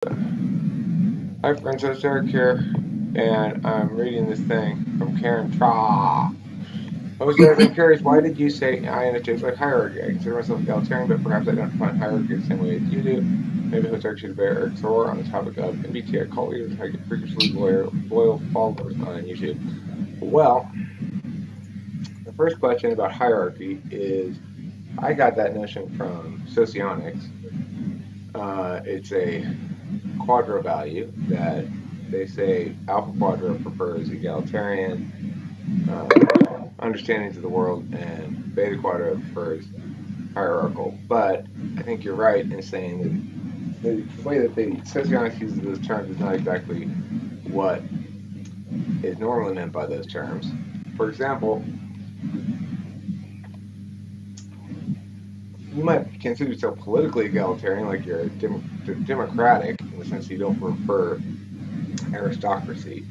Hi friends, it's Eric here, and I'm reading this thing from Karen Tra. Host Eric, I'm curious, why did you say INFJs like hierarchy? I consider myself egalitarian, but perhaps I don't define hierarchy the same way as you do. Maybe Host Eric should debate Eric Thor on the topic of MBTI cult leaders and how to get freakishly loyal followers on YouTube. Well, the first question about hierarchy is I got that notion from socionics. It's a quadra value that they say Alpha Quadra prefers egalitarian understandings of the world, and Beta Quadra prefers hierarchical. But I think you're right in saying that the way that the socionics uses those terms is not exactly what is normally meant by those terms. For example, you might consider yourself politically egalitarian, like you're democratic in the sense that you don't prefer aristocracy,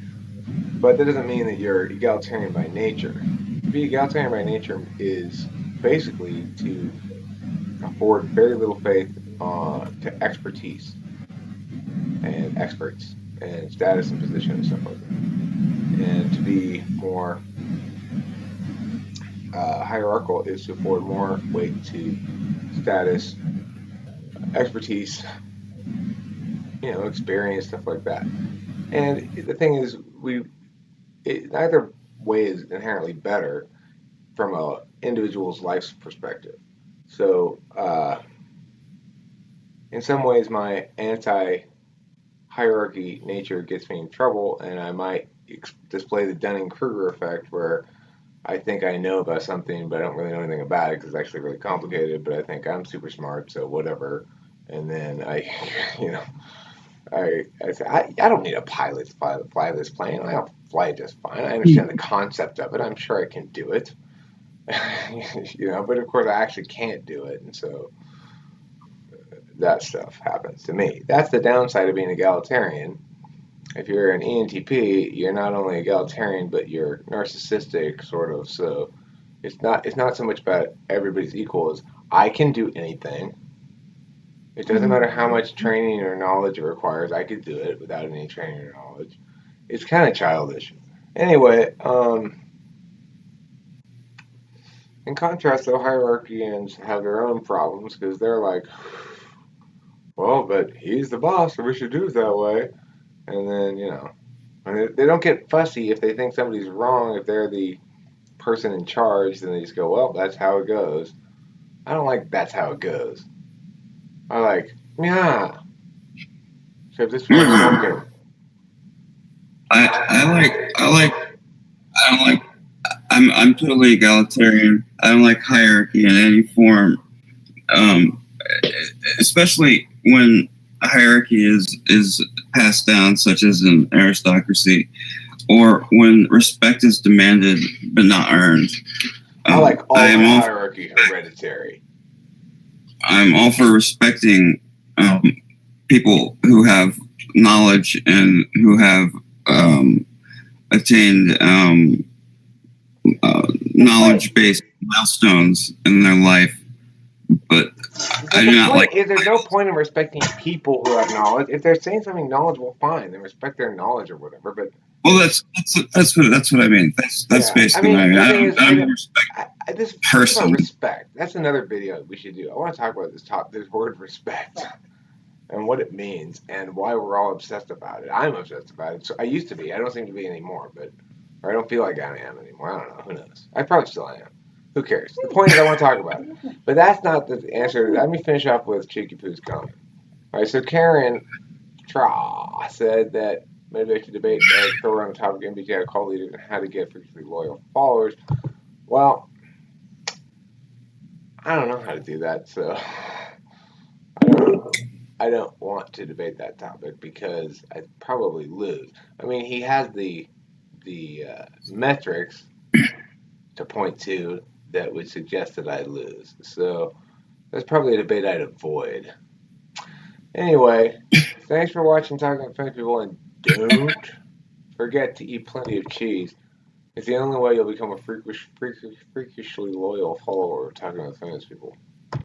but that doesn't mean that you're egalitarian by nature. To be egalitarian by nature is basically to afford very little faith to expertise and experts and status and position and stuff like that. And to be more hierarchical is to afford more weight to status, expertise, experience, stuff like that. And the thing is, neither way is inherently better from an individual's life's perspective. So, in some ways, my anti-hierarchy nature gets me in trouble, and I might display the Dunning-Kruger effect, where I think I know about something, but I don't really know anything about it because it's actually really complicated. But I think I'm super smart, so whatever. And then you know, I say I don't need a pilot to fly this plane. I'll fly it just fine. I understand the concept of it. I'm sure I can do it. But of course I actually can't do it, and so that stuff happens to me. That's the downside of being egalitarian. If you're an ENTP, you're not only egalitarian, but you're narcissistic, sort of. So it's not so much about everybody's equal as I can do anything. It doesn't matter how much training or knowledge it requires. I could do it without any training or knowledge. It's kind of childish. Anyway, in contrast, though, hierarchians have their own problems because they're like, well, but he's the boss, so we should do it that way. And then, and they don't get fussy if they think somebody's wrong. If they're the person in charge, then they just go, well, that's how it goes. I don't like that's how it goes. I like, yeah. So if this one's working. I don't like I'm totally egalitarian. I don't like hierarchy in any form. Um, Especially when a hierarchy is passed down, such as an aristocracy, or when respect is demanded but not earned. I like all hierarchy hereditary. I'm all for respecting people who have knowledge and who have attained knowledge-based milestones in their life. But I do not like. There's no point in respecting people who have knowledge. If they're saying something knowledgeable, fine, then respect their knowledge or whatever. But that's what I mean. That's basically what I mean. I don't respect this person. About respect. That's another video we should do. I want to talk about this word respect and what it means and why we're all obsessed about it. I'm obsessed about it. So I used to be. I don't seem to be anymore. Or I don't feel like I am anymore. I don't know. Who knows? I probably still am. Who cares? The point is I want to talk about it. But that's not the answer. Let me finish off with Cheeky Poo's comment. All right, so Karen Tra said that maybe I should debate Eric Thor on the topic of MBTI call leaders and how to get freakishly loyal followers. Well, I don't know how to do that, so I don't want to debate that topic because I'd probably lose. I mean, he has the metrics to point to that would suggest that I lose. So that's probably a debate I'd avoid. Anyway, thanks for watching Talking to Famous People, and don't forget to eat plenty of cheese. It's the only way you'll become a freakishly loyal follower of Talking to Famous People.